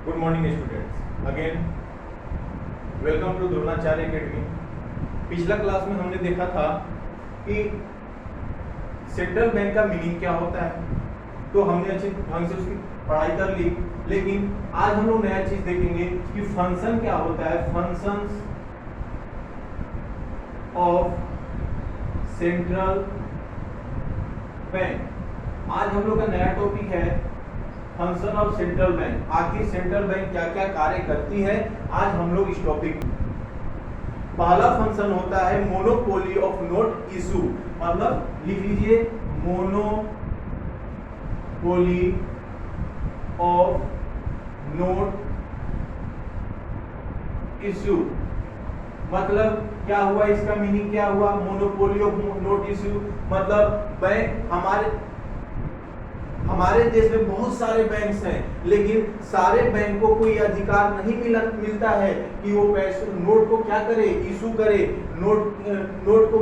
Good morning students, again welcome to Dronacharya Academy. पिछला class में हमने देखा था कि सेंट्रल बैंक का मीनिंग क्या होता है, तो हमने अच्छी ढंग से उसकी पढ़ाई कर ली। लेकिन आज हम लोग नया चीज देखेंगे कि फंक्शन क्या होता है, फंक्शंस ऑफ सेंट्रल बैंक। आज हम लोग का नया टॉपिक है फंक्शन ऑफ सेंट्रल बैंक। आखिर सेंट्रल बैंक क्या क्या कार्य करती है, आज हम लोग इस टॉपिक। पहला फंक्शन होता है मोनोपोली ऑफ नोट इशू, मतलब लिख लीजिए मोनोपोली ऑफ नोट इशू। मतलब क्या हुआ, इसका मीनिंग क्या हुआ, मोनोपोली ऑफ नोट इशू मतलब बैंक हमारे देश में बहुत सारे बैंक्स हैं, लेकिन सारे बैंक को कोई अधिकार नहीं मिलता है कि वो पैसे नोट को क्या करे, इशू करे, नोट को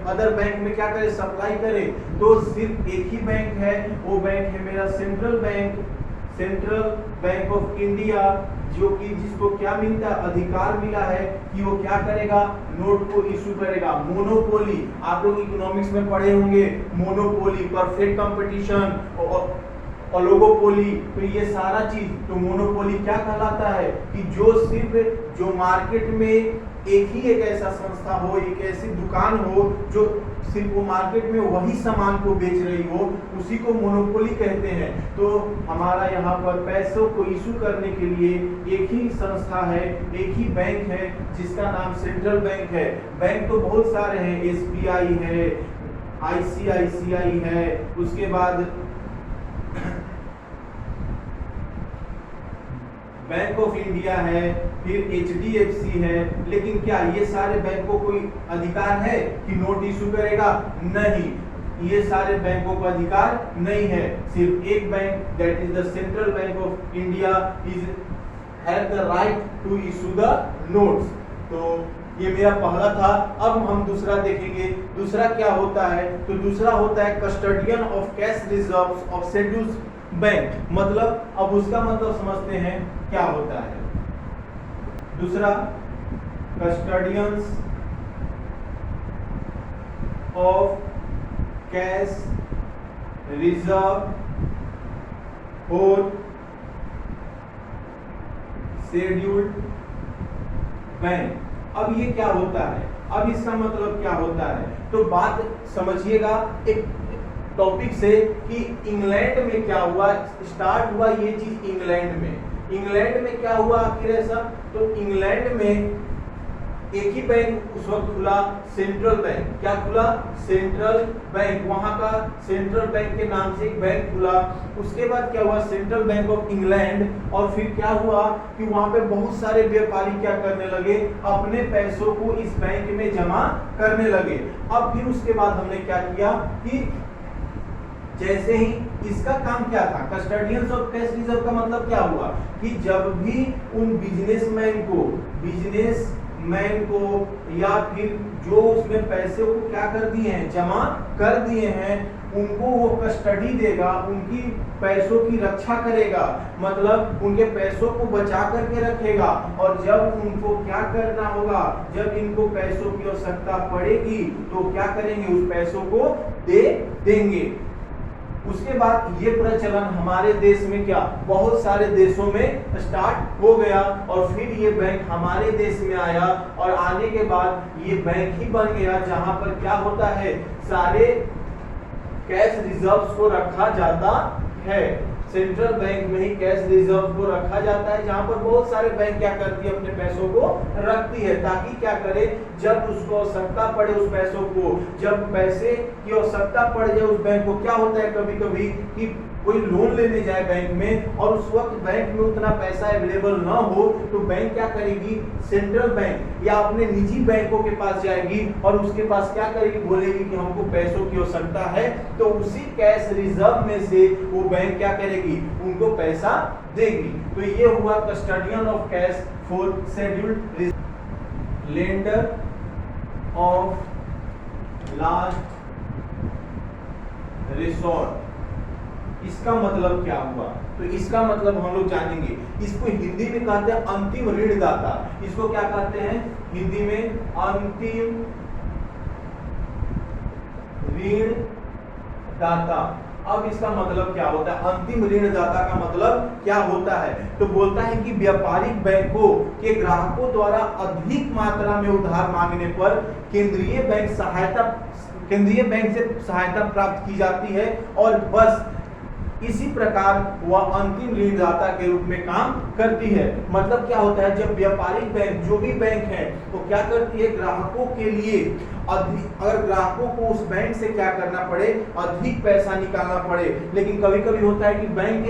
अदर बैंक में क्या करे, सप्लाई करे। तो सिर्फ एक ही बैंक है, वो बैंक है मेरा सेंट्रल बैंक ऑफ इंडिया, जो कि जिसको क्या मिलता है, अधिकार मिला है कि वो क्या करेगा, नोट को इशू करेगा। मोनोपोली आप लोग इकोनॉमिक्स में पढ़े होंगे, मोनोपोली, परफेक्ट कंपटीशन, ओलिगोपोली, तो ये सारा चीज, तो मोनोपोली क्या कहलाता है कि जो मार्केट में एक ऐसा संस्था हो, एक ऐसी दुकान हो जो सिर्फ वो मार्केट में वही सामान को बेच रही हो, उसी को मोनोपोली कहते हैं। तो हमारा यहाँ पर पैसों को इशू करने के लिए एक ही संस्था है, एक ही बैंक है जिसका नाम सेंट्रल बैंक है। बैंक तो बहुत सारे हैं, SBI है, ICICI है, उसके बाद बैंक ऑफ इंडिया है, फिर HDFC है। लेकिन क्या ये सारे बैंक को कोई अधिकार है कि नोट इशू करेगा? नहीं, ये सारे बैंकों को अधिकार नहीं है। सिर्फ एक bank, that is the central bank of India, is have the right to issue the notes. तो ये मेरा पहला था। अब हम दूसरा देखेंगे। दूसरा क्या होता है, तो दूसरा होता है custodian of cash reserves of scheduled bank. मतलब अब उसका मतलब समझते हैं क्या होता है। दूसरा, custodians of cash reserve for scheduled bank. अब ये क्या होता है, अब इसका मतलब क्या होता है, तो बात समझिएगा एक टॉपिक से कि इंग्लैंड में क्या हुआ, स्टार्ट हुआ ये चीज इंग्लैंड में क्या हुआ आखिर ऐसा, तो इंग्लैंड में एक ही बैंक उस वक्त खुला, सेंट्रल बैंक। क्या खुला? Central bank. वहां का सेंट्रल बैंक के नाम से एक बैंक खुला। उसके बाद क्या हुआ, सेंट्रल बैंक ऑफ इंग्लैंड। और फिर क्या हुआ कि वहां पे बहुत सारे व्यापारी क्या करने लगे, अपने पैसों को इस बैंक में जमा करने लगे। अब फिर उसके बाद हमने क्या किया कि जैसे ही इसका काम क्या था, कस्टोडियंस ऑफ कैश रिजर्व का मतलब क्या हुआ कि जब भी उन बिजनेसमैन को या फिर जो उसमें पैसे को क्या कर दिए हैं, जमा कर दिए हैं, उनको वो कस्टडी देगा, उनकी पैसों की रक्षा करेगा, मतलब उनके पैसों को बचा करके रखेगा। और जब उनको क्या करना होगा, जब इनको पैसों की आवश्यकता पड़ेगी तो क्या करेंगे, उस पैसों को दे देंगे। उसके बाद ये प्रचलन हमारे देश में क्या, बहुत सारे देशों में स्टार्ट हो गया, और फिर ये बैंक हमारे देश में आया, और आने के बाद ये बैंक ही बन गया जहां पर क्या होता है, सारे कैश रिजर्व्स को रखा जाता है। सेंट्रल बैंक में ही कैश रिजर्व को रखा जाता है, जहां पर बहुत सारे बैंक क्या करती है, अपने पैसों को रखती है, ताकि क्या करे, जब उसको आवश्यकता पड़े उस पैसों को, जब पैसे की आवश्यकता पड़ जाए उस बैंक को, क्या होता है कभी कभी कि कोई लोन लेने जाए बैंक में और उस वक्त बैंक में उतना पैसा अवेलेबल ना हो, तो बैंक क्या करेगी, सेंट्रल बैंक या अपने निजी बैंकों के पास जाएगी और उसके पास क्या करेगी, बोलेगी कि हमको पैसों की आवश्यकता है, तो उसी कैश रिजर्व में से वो बैंक क्या करेगी, उनको पैसा देगी। तो ये हुआ custodian of cash for scheduled lender of last resort. इसका मतलब क्या हुआ? तो इसका मतलब हम लोग जानेंगे। इसको हिंदी में कहते हैं अंतिम ऋणदाता। इसको क्या कहते हैं हिंदी में? अंतिम ऋणदाता। अब इसका मतलब क्या होता है? अंतिम ऋणदाता का मतलब क्या होता है? तो बोलता है कि व्यापारिक बैंकों के ग्राहकों द्वारा अधिक मात्रा में उधार मांगने पर केंद्रीय बैंक से सहायता प्राप्त की जाती है और बस इसी प्रकार वह अंतिम ऋणदाता के रूप में काम करती है। मतलब क्या होता है? जब व्यापारिक बैंक, जो भी बैंक है, वो क्या करती है? ग्राहकों के लिए अगर ग्राहकों को उस बैंक से क्या करना पड़े? अधिक पैसा निकालना पड़े। लेकिन कभी कभी होता है कि बैंक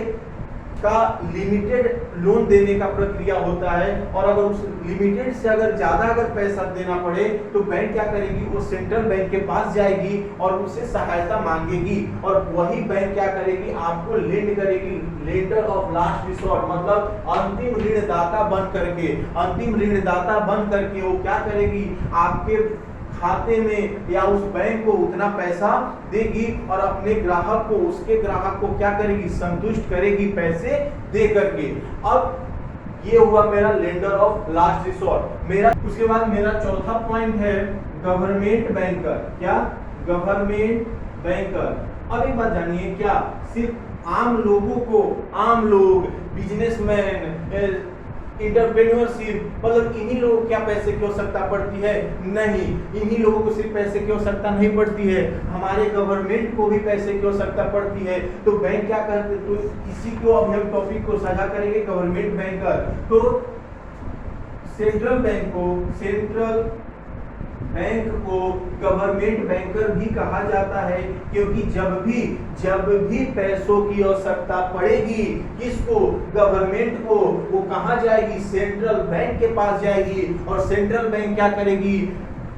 का लिमिटेड लोन देने का प्रक्रिया होता है और अगर उस लिमिटेड से अगर ज्यादा पैसा देना पड़े तो बैंक क्या करेगी? वो सेंट्रल बैंक के पास जाएगी और उससे सहायता मांगेगी और वही बैंक क्या करेगी? आपको लेंड करेगी, लेंडर ऑफ लास्ट रिसोर्ट, मतलब अंतिम ऋणदाता बन करके वो क्या करेगी? आपके खाते में या उस बैंक को उतना पैसा देगी और अपने ग्राहक को, उसके ग्राहक को क्या करेगी? संतुष्ट करेगी पैसे दे करके। अब ये हुआ मेरा लेंडर ऑफ लास्ट रिसोर्ट। उसके बाद मेरा चौथा पॉइंट है गवर्नमेंट बैंकर। क्या? Government banker. अब एक बात जानिए, क्या सिर्फ आम लोगों को, आम लोग, बिजनेसमैन, इंटरप्रेन्योरशिप, मतलब इन्हीं लोगों को क्या पैसे की आवश्यकता पड़ती है? नहीं, इन्हीं लोगों को सिर्फ पैसे की आवश्यकता नहीं पड़ती है, हमारे गवर्नमेंट को भी पैसे की आवश्यकता पड़ती है। तो बैंक क्या करते? तो इसी को अब हम टॉपिक को साझा करेंगे, गवर्नमेंट बैंकर। तो सेंट्रल बैंक को गवर्नमेंट बैंकर भी कहा जाता है, क्योंकि जब भी पैसों की आवश्यकता पड़ेगी, किसको? गवर्नमेंट को, वो कहाँ जाएगी? सेंट्रल बैंक के पास जाएगी और सेंट्रल बैंक क्या करेगी?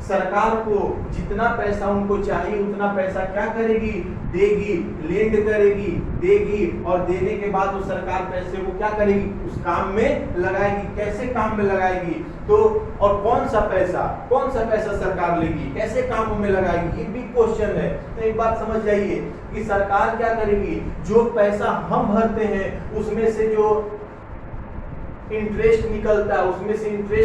सरकार को जितना पैसा उनको चाहिए उतना पैसा क्या करेगी? देगी, लेंड करेगी, देगी और देने के बाद वो सरकार पैसे को क्या करेगी? उस काम में लगाएगी। कैसे काम में लगाएगी? तो और कौन सा पैसा सरकार लेगी, कैसे कामों में लगाएगी? ये भी क्वेश्चन है। तो एक बात समझ जाइए कि सरकार क्या करेगी? जो पैसा हम भरते हैं उसमें से जो इंटरेस्ट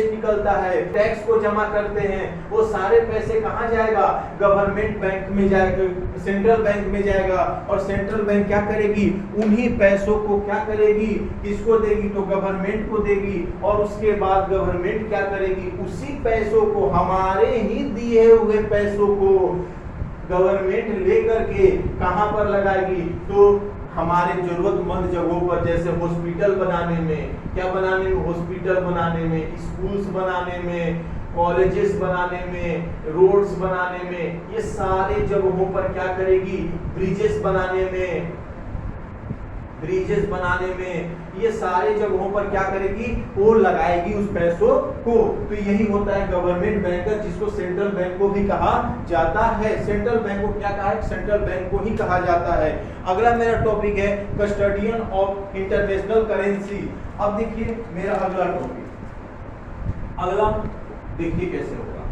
निकलता है, टैक्स को जमा करते हैं, वो सारे पैसे कहाँ जाएगा? गवर्नमेंट बैंक में जाएगा, सेंट्रल बैंक में जाएगा और सेंट्रल बैंक क्या करेगी? उन्हीं पैसों को क्या करेगी? किसको देगी? तो गवर्नमेंट को देगी और उसके बाद गवर्नमेंट क्या करेगी? उसी पैसों को, हमारे ही दिए हुए पैसों को गवर्नमेंट लेकर के कहाँ पर लगाएगी? तो हमारे जरूरतमंद जगहों पर, जैसे हॉस्पिटल बनाने में, क्या बनाने में? हॉस्पिटल बनाने में, स्कूल्स बनाने में, कॉलेजेस बनाने में, रोड्स बनाने में, ये सारे जगहों पर क्या करेगी? ब्रिजेस बनाने में, ये सारे जगहों पर क्या करेगी? वो लगाएगी उस पैसों को। तो यही होता है गवर्नमेंट बैंकर, जिसको सेंट्रल बैंक को भी कहा जाता है। सेंट्रल बैंक को क्या कहा है? सेंट्रल बैंक को ही कहा जाता है। अगला मेरा टॉपिक है कस्टोडियन ऑफ इंटरनेशनल करेंसी। अब देखिए मेरा अगला टॉपिक, अगला देखिए कैसे होगा।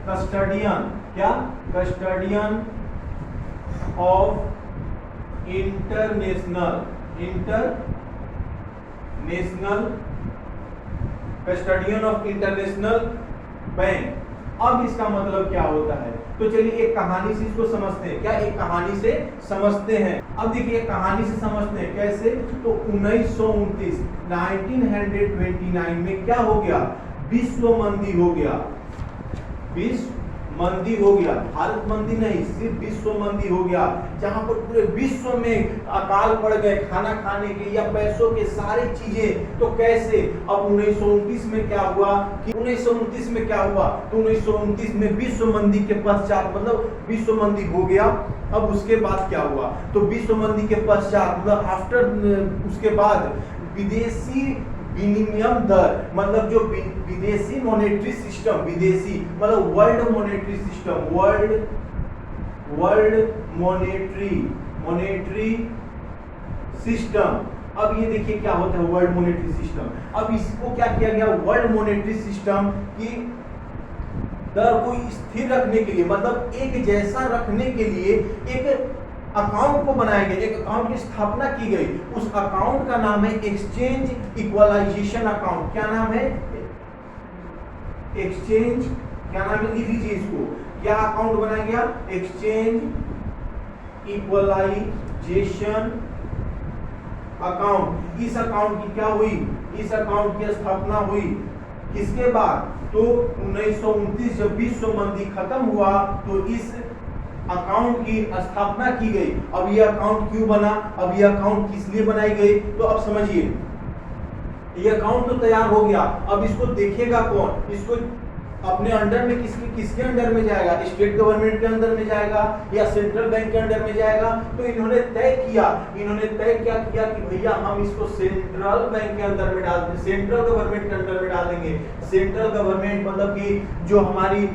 कस्टोडियन, क्या? Custodian of international custodian of international bank. अब इसका मतलब क्या होता है? तो चलिए एक कहानी से इसको समझते हैं। क्या? एक कहानी से समझते हैं। अब देखिए कहानी से समझते हैं कैसे। तो 1929 में क्या हो गया? विश्व मंदी हो गया। मंदी हो गया, भारत मंदी नहीं, सिर्फ विश्व मंदी हो गया, जहां पर पूरे विश्व में अकाल पड़ गए खाना खाने के या पैसों के सारी चीजें। तो कैसे? अब 1929 में क्या हुआ कि 1929 में क्या हुआ? तो 1929 में विश्व मंदी के पश्चात, मतलब विश्व मंदी हो गया। अब उसके बाद क्या हुआ? तो विश्व मंदी के पश्चात, मतलब आफ्टर, उसके बाद विदेशी विनिमय दर, मतलब जो विदेशी मॉनेटरी सिस्टम, विदेशी मतलब वर्ल्ड मॉनेटरी सिस्टम। अब ये देखिए क्या होता है वर्ल्ड मॉनेटरी सिस्टम। अब इसको क्या किया गया? वर्ल्ड मॉनेटरी सिस्टम की दर को स्थिर रखने के लिए, मतलब एक जैसा रखने के लिए एक अकाउंट को बनाया गया, एक अकाउंट की स्थापना की गई। उस अकाउंट का नाम है एक्सचेंज इक्वलाइजेशन अकाउंट। क्या नाम है? एक्सचेंज, क्या नाम है, लिख लीजिए इसको। क्या अकाउंट बनाया गया? Exchange equalisation account. इस अकाउंट की क्या हुई? इस अकाउंट की स्थापना हुई किसके बाद? तो 1929 जब विश्व मंदी खत्म हुआ तो इस अकाउंट की स्थापना की गई। अब ये अकाउंट क्यों बना, अब ये अकाउंट किस लिए बनाई गई? तो अब समझिए, ये अकाउंट तो तैयार हो गया, अब इसको देखेगा कौन? इसको अपने अंडर में किसके अंडर में जाएगा? स्टेट गवर्नमेंट के अंडर में जाएगा या सेंट्रल बैंक के अंडर में जाएगा? तो इन्होंने तय क्या किया कि भैया हम इसको सेंट्रल बैंक के अंदर में डाल दें, सेंट्रल गवर्नमेंट के अंदर में डाल देंगे। सेंट्रल गवर्नमेंट मतलब कि जो हमारी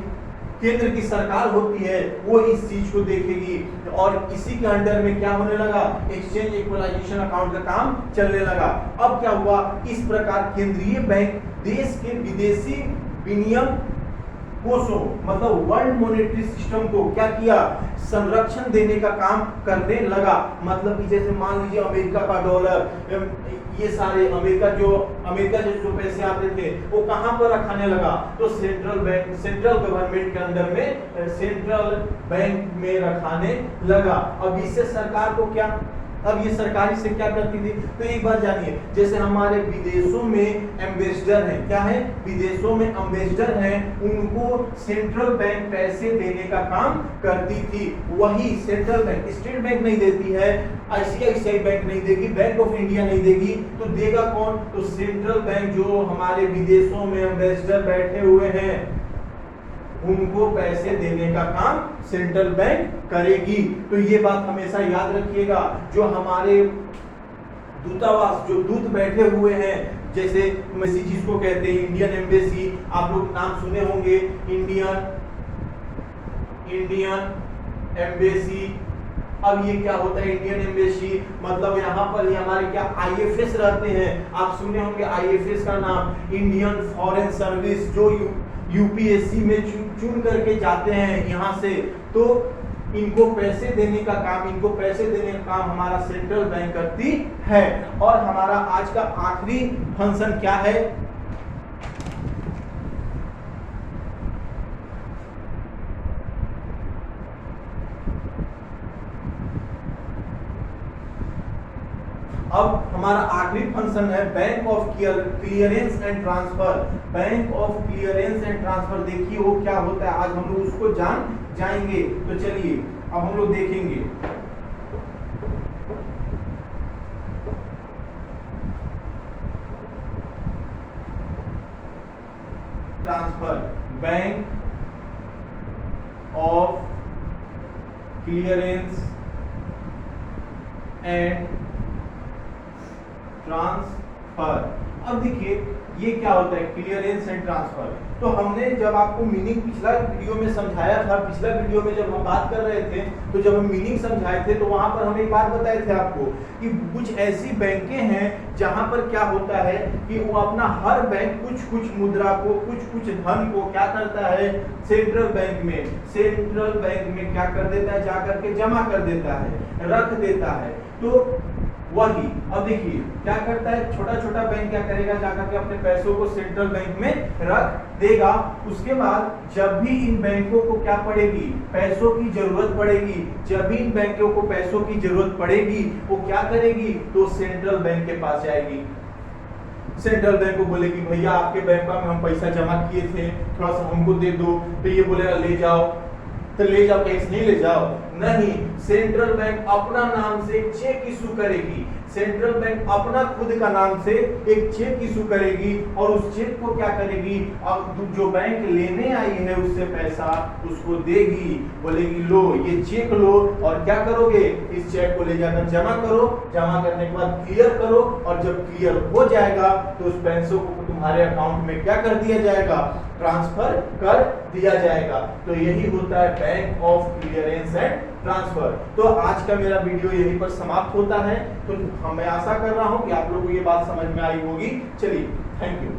केंद्र की सरकार होती है वो इस चीज को देखेगी, और इसी के अंडर में क्या होने लगा? एक्सचेंज इक्वलाइजेशन अकाउंट का काम चलने लगा। अब क्या हुआ? इस प्रकार केंद्रीय बैंक देश के विदेशी विनिमय कोषों, मतलब वर्ल्ड मॉनेटरी सिस्टम को क्या किया? संरक्षण देने का काम करने लगा। मतलब कि जैसे मान लीजिए अमेरिका का डॉलर, ये सारे अमेरिका से जो पैसे आते थे वो कहां पर रखाने लगा? तो सेंट्रल बैंक, सेंट्रल गवर्नमेंट के अंदर में, सेंट्रल बैंक में रखाने लगा। अब इससे सरकार को क्या, अब ये सरकार इससे क्या करती थी? तो एक बात जानिए, जैसे हमारे विदेशों में एम्बेसडर हैं, क्या है? विदेशों में एम्बेसडर हैं, उनको सेंट्रल बैंक पैसे देने का काम करती थी। वही सेंट्रल बैंक, स्टेट बैंक नहीं देती है, आईसीआईसीआई बैंक नहीं देगी, बैंक ऑफ इंडिया नहीं देगी, तो देगा कौन? तो सेंट्रल बैंक, जो हमारे विदेशों में एम्बेसडर बैठे हुए हैं उनको पैसे देने का काम सेंट्रल बैंक करेगी। तो ये बात हमेशा याद रखिएगा। जो हमारे दूतावास, जो दूत बैठे हुए हैं, जैसे एम्बेसी जिसको कहते हैं, इंडियन एम्बेसी, आप लोग नाम सुने होंगे, इंडियन एम्बेसी। अब ये क्या होता है इंडियन एम्बेसी? मतलब यहाँ पर ये हमारे क्या आईएफएस रहते हैं, आप सुने होंगे आईएफएस का नाम, इंडियन फॉरेन सर्विस, जो यूपीएससी में चुन करके जाते हैं यहाँ से। तो इनको पैसे देने का काम, इनको पैसे देने का काम हमारा सेंट्रल बैंक करती है। और हमारा आज का आखिरी फंक्शन क्या है? अब हमारा आखिरी फंक्शन है bank of clearance and transfer. Bank of clearance and transfer, देखिए वो क्या होता है, आज हम लोग उसको जाएंगे। तो चलिए अब हम लोग देखेंगे। Transfer, bank of clearance and transfer. अब देखिए ये क्या होता है क्लियरेंस एंड ट्रांसफर। तो हमने जब आपको मीनिंग पिछला वीडियो में समझाया था, पिछला वीडियो में जब हम बात कर रहे थे, तो जब हम मीनिंग समझाए थे तो वहां पर हम एक बात बताए थे आपको कि कुछ ऐसी बैंकें हैं जहां पर क्या होता है कि वो अपना हर बैंक कुछ मुद्रा को, कुछ धन को क्या करता है, सेंट्रल बैंक में क्या कर देता है, जाकर के जमा कर देता है, रख देता है। तो वही अब देखिए क्या करता है, छोटा छोटा बैंक क्या करेगा, जाकर के अपने पैसों को सेंट्रल बैंक में रख देगा। उसके बाद जब भी इन बैंकों को क्या पड़ेगी, पैसों की जरूरत पड़ेगी, जब भी इन बैंकों को पैसों की जरूरत पड़ेगी वो क्या करेगी, तो सेंट्रल बैंक के पास जाएगी। सेंट्रल बैंक को बोलेगी भैया आपके बैंक में हम पैसा जमा किए थे, थोड़ा सा हमको दे दो। तो ये बोलेगा ले जाओ, तो ले जाओ, कैसे नहीं ले जाओ, नहीं, सेंट्रल बैंक अपना नाम से एक चेक इशू करेगी। सेंट्रल बैंक अपना खुद का नाम से एक चेक इशू करेगी और उस चेक को क्या करेगी, अब जो बैंक लेने आई है उससे पैसा उसको देगी, बोलेगी लो ये चेक लो और क्या करोगे, इस चेक को ले जाकर जमा करो, जमा करने के बाद क्लियर करो, और जब क्लियर हो जाएगा तो उस पैसों को तुम्हारे अकाउंट में क्या कर दिया जाएगा, ट्रांसफर कर दिया जाएगा। तो यही होता है bank of clearance and transfer. तो आज का मेरा वीडियो यहीं पर समाप्त होता है। तो मैं आशा कर रहा हूं कि आप लोगों को ये बात समझ में आई होगी। चलिए, थैंक यू।